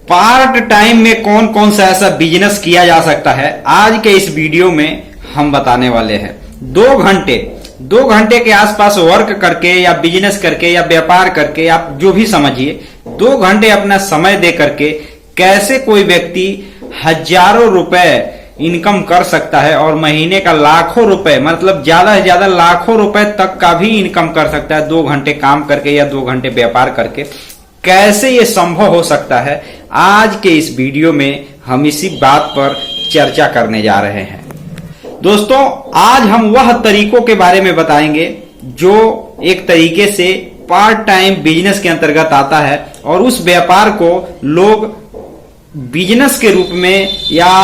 Part time में कौन कौन सा ऐसा बिजनेस किया जा सकता है, आज के इस वीडियो में हम बताने वाले हैं। 2 घंटे के आसपास वर्क करके या बिजनेस करके या व्यापार करके, आप जो भी समझिए, 2 घंटे अपना समय दे करके कैसे कोई व्यक्ति हजारों रुपए इनकम कर सकता है और महीने का लाखों रुपए, मतलब ज्यादा से ज्यादा लाखों रुपए तक का भी इनकम कर सकता है 2 घंटे काम करके या 2 घंटे व्यापार करके। कैसे ये संभव हो सकता है, आज के इस वीडियो में हम इसी बात पर चर्चा करने जा रहे हैं। दोस्तों, आज हम वह तरीकों के बारे में बताएंगे जो एक तरीके से पार्ट टाइम बिजनेस के अंतर्गत आता है और उस व्यापार को लोग बिजनेस के रूप में या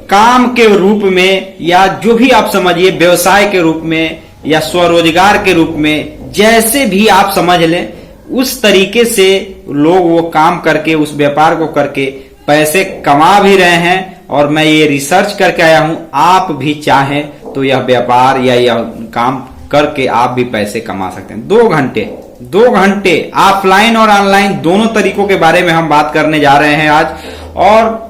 काम के रूप में या जो भी आप समझिए व्यवसाय के रूप में या स्वरोजगार के रूप में, जैसे भी आप समझ लें, उस तरीके से लोग वो काम करके, उस व्यापार को करके पैसे कमा भी रहे हैं। और मैं ये रिसर्च करके आया हूं, आप भी चाहें तो यह व्यापार या यह काम करके आप भी पैसे कमा सकते हैं। 2 घंटे ऑफलाइन और ऑनलाइन दोनों तरीकों के बारे में हम बात करने जा रहे हैं आज। और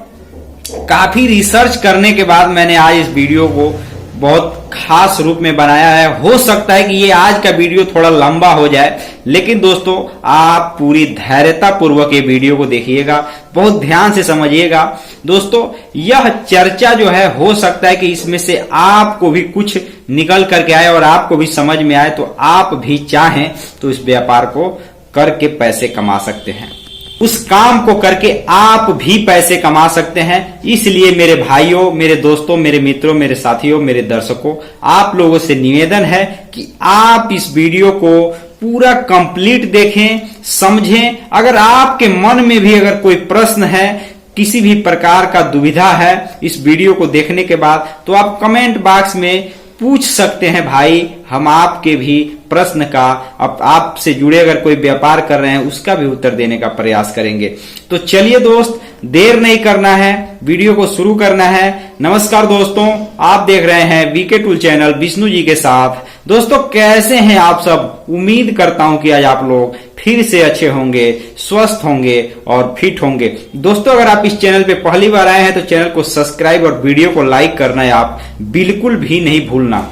काफी रिसर्च करने के बाद मैंने आज इस वीडियो को बहुत खास रूप में बनाया है। हो सकता है कि ये आज का वीडियो थोड़ा लंबा हो जाए, लेकिन दोस्तों आप पूरी धैर्यता पूर्वक ये वीडियो को देखिएगा, बहुत ध्यान से समझिएगा। दोस्तों, यह चर्चा जो है, हो सकता है कि इसमें से आपको भी कुछ निकल करके आए और आपको भी समझ में आए, तो आप भी चाहें तो इस व्यापार को करके पैसे कमा सकते हैं, उस काम को करके आप भी पैसे कमा सकते हैं। इसलिए मेरे भाइयों, मेरे दोस्तों, मेरे मित्रों, मेरे साथियों, मेरे दर्शकों, आप लोगों से निवेदन है कि आप इस वीडियो को पूरा कंप्लीट देखें, समझें। अगर आपके मन में भी अगर कोई प्रश्न है, किसी भी प्रकार का दुविधा है इस वीडियो को देखने के बाद, तो आप कमेंट बॉक्स में पूछ सकते हैं। भाई, हम आपके भी प्रश्न का, आपसे जुड़े अगर कोई व्यापार कर रहे हैं उसका भी उत्तर देने का प्रयास करेंगे। तो चलिए दोस्त, देर नहीं करना है, वीडियो को शुरू करना है। नमस्कार दोस्तों, आप देख रहे हैं VK tool channel Vishnu ji के साथ। दोस्तों, कैसे हैं आप सब? उम्मीद करता हूं कि आज आप लोग फिर से अच्छे होंगे, स्वस्थ होंगे और फिट होंगे। दोस्तों, अगर आप इस चैनल पे पहली बार आए हैं तो चैनल को सब्सक्राइब और वीडियो को लाइक करना है आप बिल्कुल भी नहीं भूलना।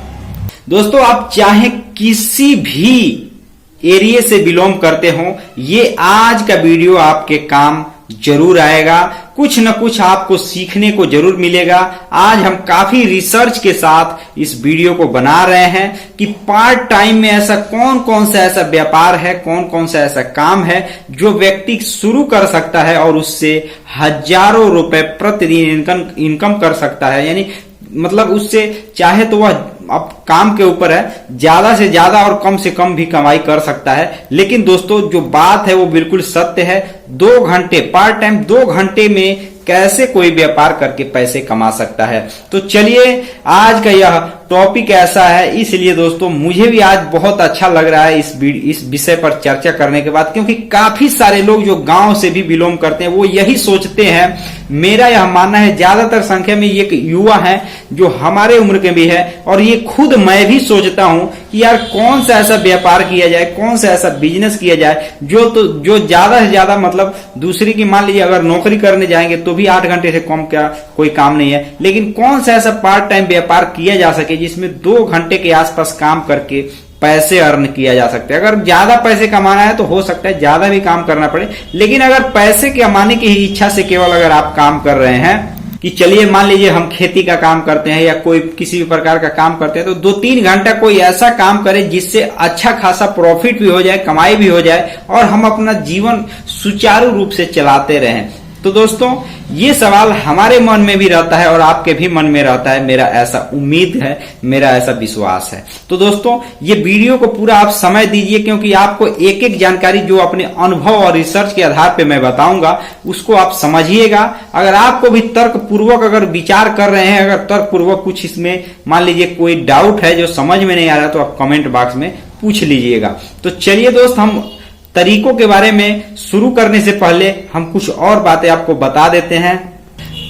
दोस्तों, आप चाहे किसी भी एरिया से बिलोंग करते हो, ये आज का वीडियो आपके काम जरूर आएगा। कुछ न कुछ आपको सीखने को जरूर मिलेगा। आज हम काफी रिसर्च के साथ इस वीडियो को बना रहे हैं कि पार्ट टाइम में ऐसा कौन कौन सा ऐसा व्यापार है, कौन कौन सा ऐसा काम है जो व्यक्ति शुरू कर सकता है और उससे हजारों रुपए प्रतिदिन इनकम कर सकता है। यानी मतलब उससे चाहे तो वह अब काम के ऊपर है, ज्यादा से ज्यादा और कम से कम भी कमाई कर सकता है। लेकिन दोस्तों, जो बात है वो बिल्कुल सत्य है। 2 घंटे पार्ट टाइम, 2 घंटे में कैसे कोई व्यापार करके पैसे कमा सकता है। तो चलिए, आज का यह टॉपिक ऐसा है, इसलिए दोस्तों मुझे भी आज बहुत अच्छा लग रहा है इस विषय पर चर्चा करने के बाद, क्योंकि काफी सारे लोग जो गांव से भी बिलोंग करते हैं वो यही सोचते हैं। मेरा यह मानना है, ज्यादातर संख्या में ये युवा है जो हमारे उम्र के भी है, और ये खुद मैं भी सोचता हूं कि यार कौन सा ऐसा व्यापार किया जाए, कौन सा ऐसा बिजनेस किया जाए जो ज्यादा से ज्यादा, मतलब दूसरी की, मान लीजिए अगर नौकरी करने जाएंगे तो भी 8 घंटे से कम का कोई काम नहीं है, लेकिन कौन सा ऐसा पार्ट टाइम व्यापार किया जा सके जिसमें 2 घंटे के आसपास काम करके पैसे अर्न किया जा सकते हैं। अगर ज्यादा पैसे कमाना है तो हो सकता है ज्यादा भी काम करना पड़े, लेकिन अगर पैसे कमाने की इच्छा से केवल अगर आप काम कर रहे हैं कि चलिए मान लीजिए हम खेती का काम करते हैं या कोई किसी भी प्रकार का काम करते हैं, तो 2-3 घंटा कोई ऐसा काम करें जिससे अच्छा खासा प्रॉफिट भी हो जाए, कमाई भी हो जाए और हम अपना जीवन सुचारू रूप से चलाते रहें। तो दोस्तों, ये सवाल हमारे मन में भी रहता है और आपके भी मन में रहता है, मेरा ऐसा उम्मीद है, मेरा ऐसा विश्वास है। तो दोस्तों, ये वीडियो को पूरा आप समय दीजिए, क्योंकि आपको एक एक जानकारी जो अपने अनुभव और रिसर्च के आधार पे मैं बताऊंगा उसको आप समझिएगा। अगर आपको भी तर्क पूर्वक अगर विचार कर रहे हैं, अगर तर्क पूर्वक कुछ इसमें मान लीजिए कोई डाउट है जो समझ में नहीं आ रहा, तो आप कमेंट बॉक्स में पूछ लीजिएगा। तो चलिए दोस्त, हम तरीकों के बारे में शुरू करने से पहले हम कुछ और बातें आपको बता देते हैं।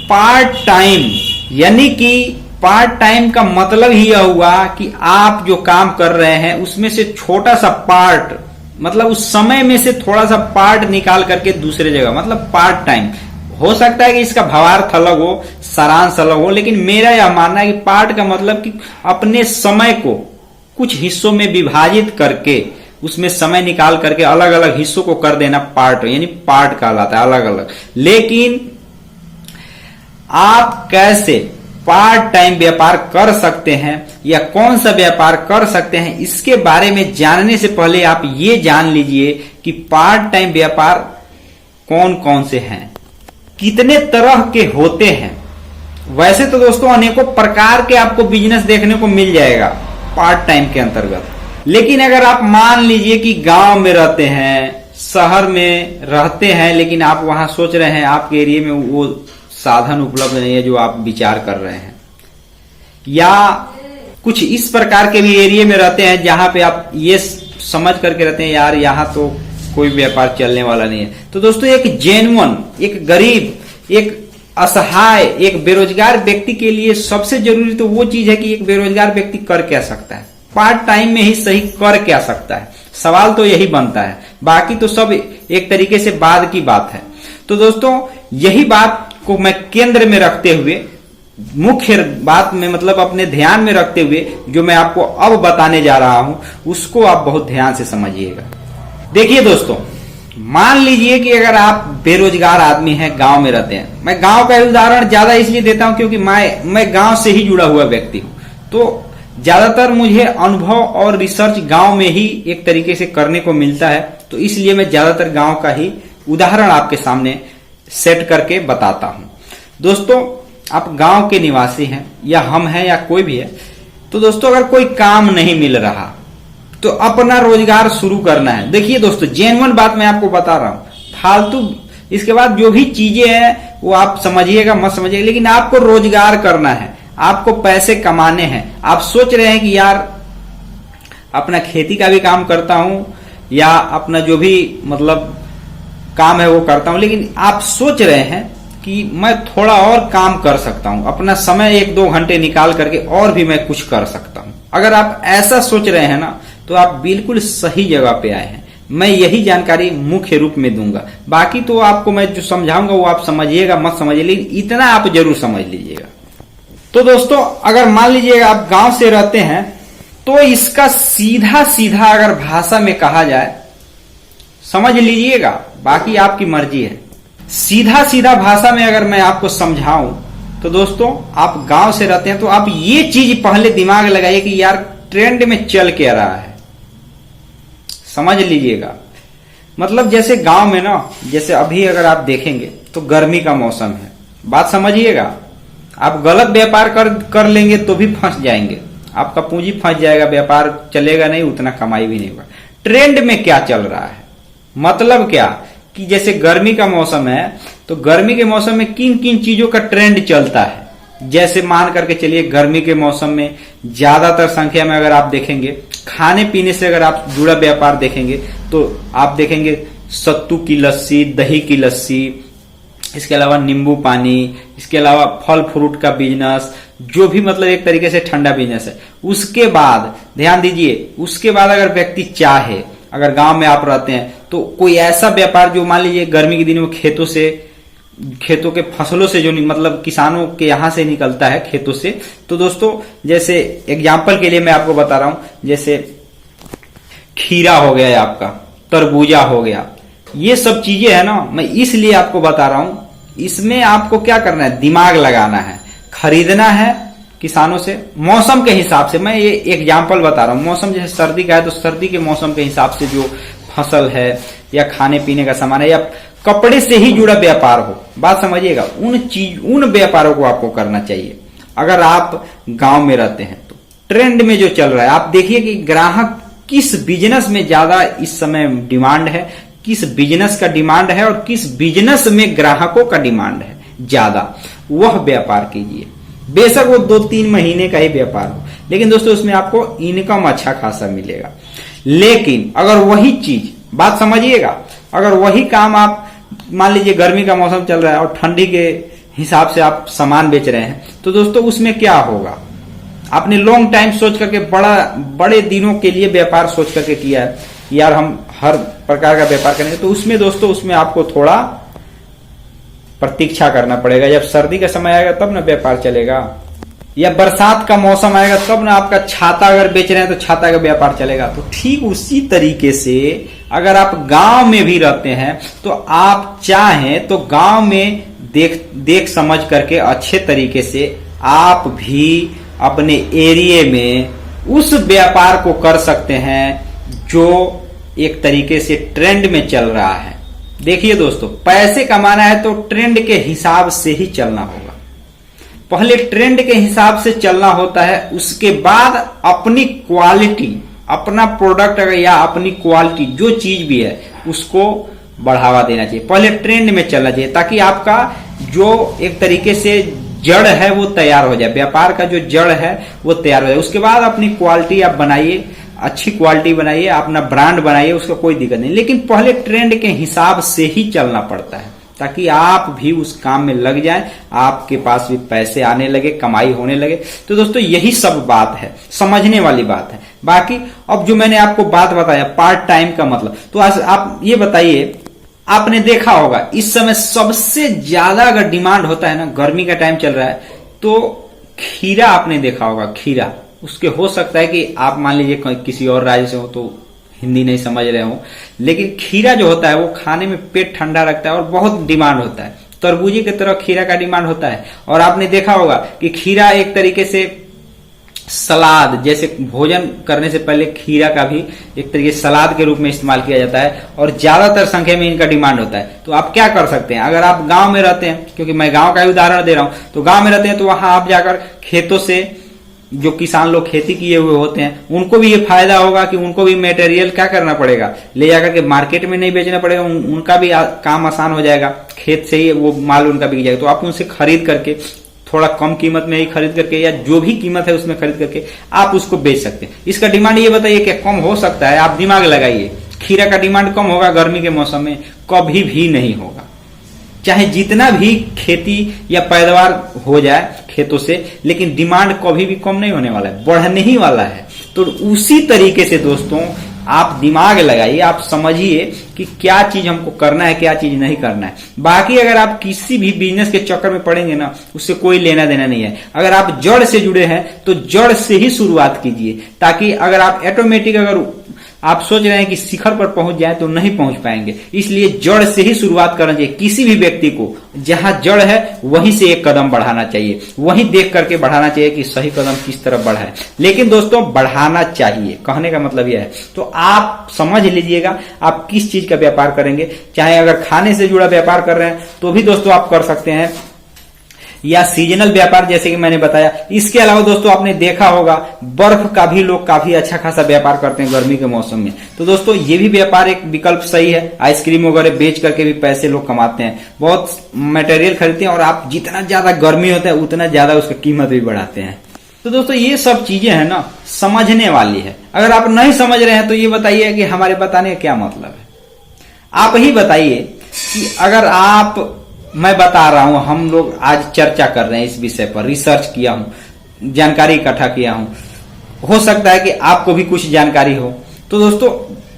पार्ट टाइम, यानी कि पार्ट टाइम का मतलब ही यह हुआ कि आप जो काम कर रहे हैं उसमें से छोटा सा पार्ट, मतलब उस समय में से थोड़ा सा पार्ट निकाल करके दूसरे जगह, मतलब पार्ट टाइम। हो सकता है कि इसका भावार्थ अलग हो, सारांश अलग हो, लेकिन मेरा यह मानना है कि पार्ट का मतलब कि अपने समय को कुछ हिस्सों में विभाजित करके उसमें समय निकाल करके अलग अलग हिस्सों को कर देना पार्ट, यानी पार्ट कहलाता है अलग अलग। लेकिन आप कैसे पार्ट टाइम व्यापार कर सकते हैं या कौन सा व्यापार कर सकते हैं, इसके बारे में जानने से पहले आप ये जान लीजिए कि पार्ट टाइम व्यापार कौन कौन से हैं, कितने तरह के होते हैं। वैसे तो दोस्तों अनेकों प्रकार के आपको बिजनेस देखने को मिल जाएगा पार्ट टाइम के अंतर्गत, लेकिन अगर आप मान लीजिए कि गांव में रहते हैं, शहर में रहते हैं, लेकिन आप वहां सोच रहे हैं आपके एरिया में वो साधन उपलब्ध नहीं है जो आप विचार कर रहे हैं, या कुछ इस प्रकार के भी एरिया में रहते हैं जहां पे आप ये समझ करके रहते हैं यार यहां तो कोई व्यापार चलने वाला नहीं है, तो दोस्तों एक जेन्युइन, एक गरीब, एक असहाय, एक बेरोजगार व्यक्ति के लिए सबसे जरूरी तो वो चीज है कि एक बेरोजगार व्यक्ति कर क्या सकता है, पार्ट टाइम में ही सही कर क्या सकता है। सवाल तो यही बनता है, बाकी तो सब एक तरीके से बाद की बात है। तो दोस्तों यही बात को मैं केंद्र में रखते हुए, मुख्य बात में मतलब अपने ध्यान में रखते हुए जो मैं आपको अब बताने जा रहा हूं उसको आप बहुत ध्यान से समझिएगा। देखिए दोस्तों, मान लीजिए कि अगर आप बेरोजगार आदमी हैं, गांव में रहते हैं, मैं गांव का उदाहरण ज्यादा इसलिए देता हूं क्योंकि मैं गांव से ही जुड़ा हुआ व्यक्ति हूं, तो ज्यादातर मुझे अनुभव और रिसर्च गांव में ही एक तरीके से करने को मिलता है, तो इसलिए मैं ज्यादातर गांव का ही उदाहरण आपके सामने सेट करके बताता हूं। दोस्तों आप गांव के निवासी हैं या हम हैं या कोई भी है, तो दोस्तों अगर कोई काम नहीं मिल रहा तो अपना रोजगार शुरू करना है। देखिए दोस्तों जेन्युइन बात मैं आपको बता रहा हूं, फालतू इसके बाद जो भी चीजें हैं वो आप समझिएगा मत समझिएगा, लेकिन आपको रोजगार करना है, आपको पैसे कमाने हैं। आप सोच रहे हैं कि यार अपना खेती का भी काम करता हूं या अपना जो भी मतलब काम है वो करता हूं, लेकिन आप सोच रहे हैं कि मैं थोड़ा और काम कर सकता हूं, अपना समय 1-2 घंटे निकाल करके और भी मैं कुछ कर सकता हूं। अगर आप ऐसा सोच रहे हैं ना तो आप बिल्कुल सही जगह पे आए हैं। मैं यही जानकारी मुख्य रूप में दूंगा, बाकी तो आपको मैं जो समझाऊंगा वो आप समझिएगा मत समझिए, लेकिन इतना आप जरूर समझ लीजिएगा। तो दोस्तों अगर मान लीजिएगा आप गांव से रहते हैं तो इसका सीधा सीधा अगर भाषा में कहा जाए, समझ लीजिएगा, बाकी आपकी मर्जी है। सीधा सीधा भाषा में अगर मैं आपको समझाऊं तो दोस्तों आप गांव से रहते हैं तो आप ये चीज पहले दिमाग लगाइए कि यार ट्रेंड में चल क्या रहा है, समझ लीजिएगा। मतलब जैसे गांव में ना, जैसे अभी अगर आप देखेंगे तो गर्मी का मौसम है, बात समझिएगा। आप गलत व्यापार कर लेंगे तो भी फंस जाएंगे, आपका पूंजी फंस जाएगा, व्यापार चलेगा नहीं, उतना कमाई भी नहीं होगा। ट्रेंड में क्या चल रहा है, मतलब क्या कि जैसे गर्मी का मौसम है तो गर्मी के मौसम में किन किन चीजों का ट्रेंड चलता है। जैसे मान करके चलिए गर्मी के मौसम में ज्यादातर संख्या में अगर आप देखेंगे खाने पीने से अगर आप जुड़ा व्यापार देखेंगे तो आप देखेंगे सत्तू की लस्सी, दही की लस्सी, इसके अलावा नींबू पानी, इसके अलावा फल फ्रूट का बिजनेस, जो भी मतलब एक तरीके से ठंडा बिजनेस है। उसके बाद ध्यान दीजिए, उसके बाद अगर व्यक्ति चाहे, अगर गांव में आप रहते हैं तो कोई ऐसा व्यापार जो मान लीजिए गर्मी के दिनों में खेतों के फसलों से जो मतलब किसानों के यहां से निकलता है खेतों से, तो दोस्तों जैसे एग्जाम्पल के लिए मैं आपको बता रहा हूं, जैसे खीरा हो गया, आपका तरबूजा हो गया, ये सब चीजें है ना, मैं इसलिए आपको बता रहा हूं। इसमें आपको क्या करना है, दिमाग लगाना है, खरीदना है किसानों से मौसम के हिसाब से। मैं ये एग्जाम्पल बता रहा हूं, मौसम जैसे सर्दी का है तो सर्दी के मौसम के हिसाब से जो फसल है या खाने पीने का सामान है या कपड़े से ही जुड़ा व्यापार हो, बात समझिएगा, उन व्यापारों को आपको करना चाहिए। अगर आप गांव में रहते हैं तो ट्रेंड में जो चल रहा है, आप देखिए कि ग्राहक किस बिजनेस में ज्यादा इस समय डिमांड है, किस बिजनेस का डिमांड है और किस बिजनेस में ग्राहकों का डिमांड है ज्यादा, वह व्यापार कीजिए। बेशक वो 2-3 महीने का ही व्यापार हो, लेकिन दोस्तों उसमें आपको इनकम अच्छा खासा मिलेगा। लेकिन अगर वही चीज, बात समझिएगा, अगर वही काम आप मान लीजिए गर्मी का मौसम चल रहा है और ठंडी के हिसाब से आप सामान बेच रहे हैं, तो दोस्तों उसमें क्या होगा, आपने लॉन्ग टाइम सोच करके बड़े दिनों के लिए व्यापार सोच करके किया है, यार हम हर प्रकार का व्यापार करेंगे, तो उसमें दोस्तों उसमें आपको थोड़ा प्रतीक्षा करना पड़ेगा। जब सर्दी का समय आएगा तब ना व्यापार चलेगा, या बरसात का मौसम आएगा तब ना आपका छाता अगर बेच रहे हैं तो छाता का व्यापार चलेगा। तो ठीक उसी तरीके से अगर आप गांव में भी रहते हैं तो आप चाहें तो गांव में देख समझ करके अच्छे तरीके से आप भी अपने एरिया में उस व्यापार को कर सकते हैं जो एक तरीके से ट्रेंड में चल रहा है। देखिए दोस्तों, पैसे कमाना है तो ट्रेंड के हिसाब से ही चलना होगा। पहले ट्रेंड के हिसाब से चलना होता है, उसके बाद अपनी क्वालिटी, अपना प्रोडक्ट या अपनी क्वालिटी जो चीज भी है उसको बढ़ावा देना चाहिए। पहले ट्रेंड में चलना चाहिए ताकि आपका जो एक तरीके से जड़ है वो तैयार हो जाए, व्यापार का जो जड़ है वो तैयार हो जाए। उसके बाद अपनी क्वालिटी आप बनाइए, अच्छी क्वालिटी बनाइए, अपना ब्रांड बनाइए, उसका कोई दिक्कत नहीं। लेकिन पहले ट्रेंड के हिसाब से ही चलना पड़ता है ताकि आप भी उस काम में लग जाएं, आपके पास भी पैसे आने लगे, कमाई होने लगे। तो दोस्तों यही सब बात है, समझने वाली बात है। बाकी अब जो मैंने आपको बात बताया पार्ट टाइम का मतलब, तो आप ये बताइए, आपने देखा होगा इस समय सबसे ज्यादा अगर डिमांड होता है ना, गर्मी का टाइम चल रहा है तो खीरा आपने देखा होगा। खीरा, उसके हो सकता है कि आप मान लीजिए किसी और राज्य से हो तो हिंदी नहीं समझ रहे हो, लेकिन खीरा जो होता है वो खाने में पेट ठंडा रखता है और बहुत डिमांड होता है। तरबूजी की तरह खीरा का डिमांड होता है। और आपने देखा होगा कि खीरा एक तरीके से सलाद, जैसे भोजन करने से पहले खीरा का भी एक तरीके से सलाद के रूप में इस्तेमाल किया जाता है और ज्यादातर संख्या में इनका डिमांड होता है। तो आप क्या कर सकते हैं, अगर आप गांव में रहते हैं, क्योंकि मैं गांव का ही उदाहरण दे रहा हूं, तो गांव में रहते हैं तो वहां आप जाकर खेतों से जो किसान लोग खेती किए हुए होते हैं उनको भी ये फायदा होगा कि उनको भी मटेरियल क्या करना पड़ेगा, ले जाकर के मार्केट में नहीं बेचना पड़ेगा, उनका भी काम आसान हो जाएगा, खेत से ही वो माल उनका बिक जाएगा। तो आप उनसे खरीद करके थोड़ा कम कीमत में ही खरीद करके या जो भी कीमत है उसमें खरीद करके आप उसको बेच सकते हैं। इसका डिमांड ये बताइए क्या कम हो सकता है? आप दिमाग लगाइए, खीरा का डिमांड कम होगा गर्मी के मौसम में? कभी भी नहीं होगा। चाहे जितना भी खेती या पैदावार हो जाए खेतों से, लेकिन डिमांड कभी भी कम नहीं होने वाला है, बढ़ने ही वाला है। तो उसी तरीके से दोस्तों आप दिमाग लगाइए, आप समझिए कि क्या चीज हमको करना है, क्या चीज नहीं करना है। बाकी अगर आप किसी भी बिजनेस के चक्कर में पड़ेंगे ना, उससे कोई लेना देना नहीं है। अगर आप जड़ से जुड़े हैं तो जड़ से ही शुरुआत कीजिए, ताकि अगर आप ऑटोमेटिक अगर आप सोच रहे हैं कि शिखर पर पहुंच जाए तो नहीं पहुंच पाएंगे। इसलिए जड़ से ही शुरुआत करना चाहिए। किसी भी व्यक्ति को जहां जड़ है वहीं से एक कदम बढ़ाना चाहिए, वहीं देख करके बढ़ाना चाहिए कि सही कदम किस तरफ बढ़ाए। लेकिन दोस्तों बढ़ाना चाहिए, कहने का मतलब यह है। तो आप समझ लीजिएगा आप किस चीज का व्यापार करेंगे। चाहे अगर खाने से जुड़ा व्यापार कर रहे हैं तो भी दोस्तों आप कर सकते हैं, या सीजनल व्यापार जैसे कि मैंने बताया। इसके अलावा दोस्तों आपने देखा होगा बर्फ का भी लोग काफी अच्छा खासा व्यापार करते हैं गर्मी के मौसम में। तो दोस्तों ये भी व्यापार एक विकल्प सही है। आइसक्रीम वगैरह बेच करके भी पैसे लोग कमाते हैं, बहुत मटेरियल खरीदते हैं और आप जितना ज्यादा गर्मी होता है उतना ज्यादा उसका कीमत भी बढ़ाते हैं। तो दोस्तों ये सब चीजें है ना, समझने वाली है। अगर आप नहीं समझ रहे हैं तो ये बताइए कि हमारे बताने का क्या मतलब है। आप ही बताइए कि अगर आप, मैं बता रहा हूं, हम लोग आज चर्चा कर रहे हैं इस विषय पर, रिसर्च किया हूं, जानकारी इकट्ठा किया हूं, हो सकता है कि आपको भी कुछ जानकारी हो। तो दोस्तों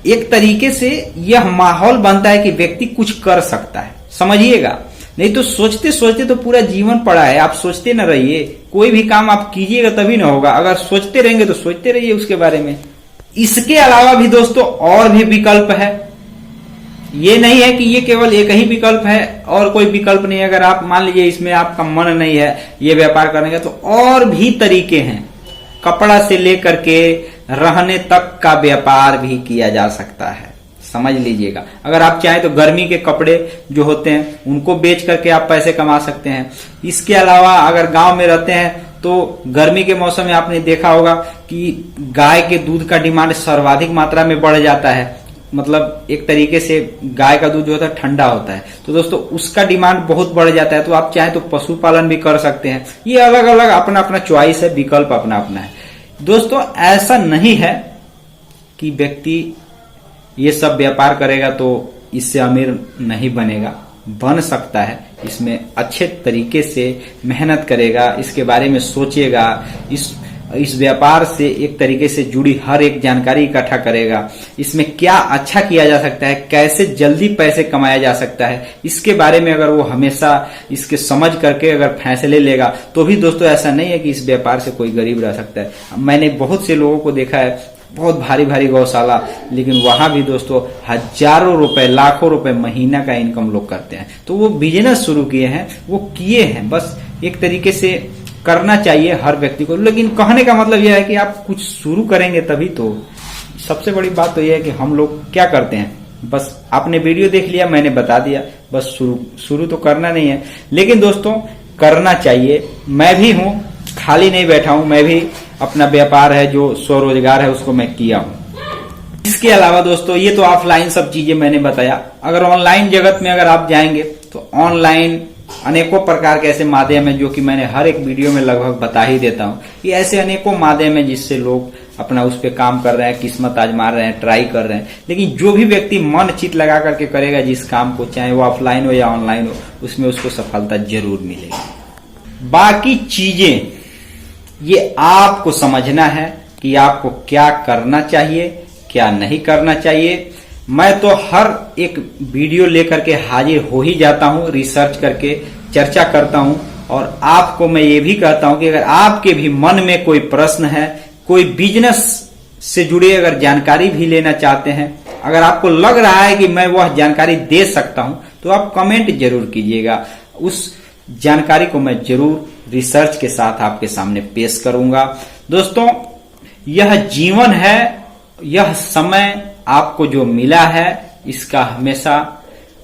एक तरीके से यह माहौल बनता है कि व्यक्ति कुछ कर सकता है, समझिएगा। नहीं तो सोचते सोचते तो पूरा जीवन पड़ा है। आप सोचते न रहिए, कोई भी काम आप कीजिएगा तभी ना होगा। अगर सोचते रहेंगे तो सोचते रहिए उसके बारे में। इसके अलावा भी दोस्तों और भी विकल्प है, ये नहीं है कि ये केवल एक ही विकल्प है और कोई विकल्प नहीं है। अगर आप मान लीजिए इसमें आपका मन नहीं है ये व्यापार करने का, तो और भी तरीके हैं। कपड़ा से लेकर के रहने तक का व्यापार भी किया जा सकता है, समझ लीजिएगा। अगर आप चाहें तो गर्मी के कपड़े जो होते हैं उनको बेच करके आप पैसे कमा सकते हैं। इसके अलावा अगर गांव में रहते हैं तो गर्मी के मौसम में आपने देखा होगा कि गाय के दूध का डिमांड सर्वाधिक मात्रा में बढ़ जाता है। मतलब एक तरीके से गाय का दूध जो होता है ठंडा होता है, तो दोस्तों उसका डिमांड बहुत बढ़ जाता है। तो आप चाहें तो पशुपालन भी कर सकते हैं। ये अलग अलग अपना अपना चॉइस है, विकल्प अपना अपना है। दोस्तों ऐसा नहीं है कि व्यक्ति ये सब व्यापार करेगा तो इससे अमीर नहीं बनेगा, बन सकता है। इसमें अच्छे तरीके से मेहनत करेगा, इसके बारे में सोचेगा, इस इस व्यापार से एक तरीके से जुड़ी हर एक जानकारी इकट्ठा करेगा। इसमें क्या अच्छा किया जा सकता है, कैसे जल्दी पैसे कमाया जा सकता है, इसके बारे में अगर वो हमेशा इसके समझ करके अगर फैसले लेगा तो भी दोस्तों ऐसा नहीं है कि इस व्यापार से कोई गरीब रह सकता है। मैंने बहुत से लोगों को देखा है, बहुत भारी भारी गौशाला, लेकिन वहां भी दोस्तों हजारों रुपए, लाखों रुपए महीना का इनकम लोग करते हैं। तो वो बिजनेस शुरू किए हैं, वो किए हैं, बस एक तरीके से करना चाहिए हर व्यक्ति को। लेकिन कहने का मतलब यह है कि आप कुछ शुरू करेंगे तभी तो। सबसे बड़ी बात तो यह है कि हम लोग क्या करते हैं, बस आपने वीडियो देख लिया, मैंने बता दिया, बस शुरू तो करना नहीं है। लेकिन दोस्तों करना चाहिए। मैं भी हूं, खाली नहीं बैठा हूं, मैं भी अपना व्यापार है जो स्वरोजगार है उसको मैं किया हूं। इसके अलावा दोस्तों ये तो ऑफलाइन सब चीजें मैंने बताया। अगर ऑनलाइन जगत में अगर आप जाएंगे तो ऑनलाइन अनेकों प्रकार के ऐसे माध्यम है जो कि मैंने हर एक वीडियो में लगभग बता ही देता हूं कि ऐसे अनेकों माध्यम है जिससे लोग अपना उस पे काम कर रहे हैं, किस्मत आजमा रहे हैं, ट्राई कर रहे हैं। लेकिन जो भी व्यक्ति मन चित लगा करके करेगा जिस काम को, चाहे वो ऑफलाइन हो या ऑनलाइन हो, उसमें उसको सफलता जरूर मिलेगी। बाकी चीजें ये आपको समझना है कि आपको क्या करना चाहिए, क्या नहीं करना चाहिए। मैं तो हर एक वीडियो लेकर के हाजिर हो ही जाता हूं, रिसर्च करके चर्चा करता हूं। और आपको मैं ये भी कहता हूं कि अगर आपके भी मन में कोई प्रश्न है, कोई बिजनेस से जुड़े अगर जानकारी भी लेना चाहते हैं, अगर आपको लग रहा है कि मैं वह जानकारी दे सकता हूं, तो आप कमेंट जरूर कीजिएगा। उस जानकारी को मैं जरूर रिसर्च के साथ आपके सामने पेश करूंगा। दोस्तों यह जीवन है, यह समय आपको जो मिला है इसका हमेशा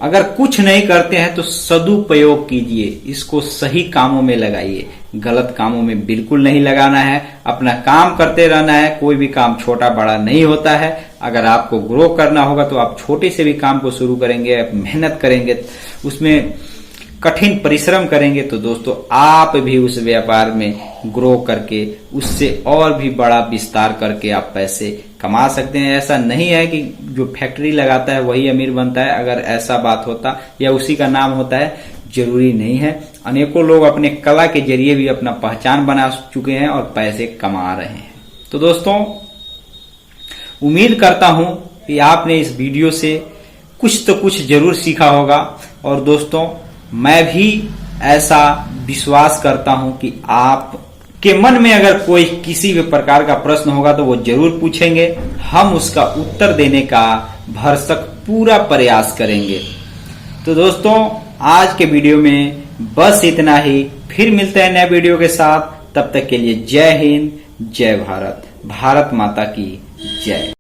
अगर कुछ नहीं करते हैं तो सदुपयोग कीजिए, इसको सही कामों में लगाइए, गलत कामों में बिल्कुल नहीं लगाना है। अपना काम करते रहना है, कोई भी काम छोटा बड़ा नहीं होता है। अगर आपको ग्रो करना होगा तो आप छोटे से भी काम को शुरू करेंगे, मेहनत करेंगे, उसमें कठिन परिश्रम करेंगे तो दोस्तों आप भी उस व्यापार में ग्रो करके उससे और भी बड़ा विस्तार करके आप पैसे कमा सकते हैं। ऐसा नहीं है कि जो फैक्ट्री लगाता है वही अमीर बनता है। अगर ऐसा बात होता या उसी का नाम होता है, जरूरी नहीं है। अनेकों लोग अपने कला के जरिए भी अपना पहचान बना चुके हैं और पैसे कमा रहे हैं। तो दोस्तों उम्मीद करता हूं कि आपने इस वीडियो से कुछ तो कुछ जरूर सीखा होगा। और दोस्तों मैं भी ऐसा विश्वास करता हूं कि आप के मन में अगर कोई किसी भी प्रकार का प्रश्न होगा तो वो जरूर पूछेंगे, हम उसका उत्तर देने का भरसक पूरा प्रयास करेंगे। तो दोस्तों आज के वीडियो में बस इतना ही, फिर मिलते हैं नए वीडियो के साथ। तब तक के लिए जय हिंद, जय भारत, भारत माता की जय।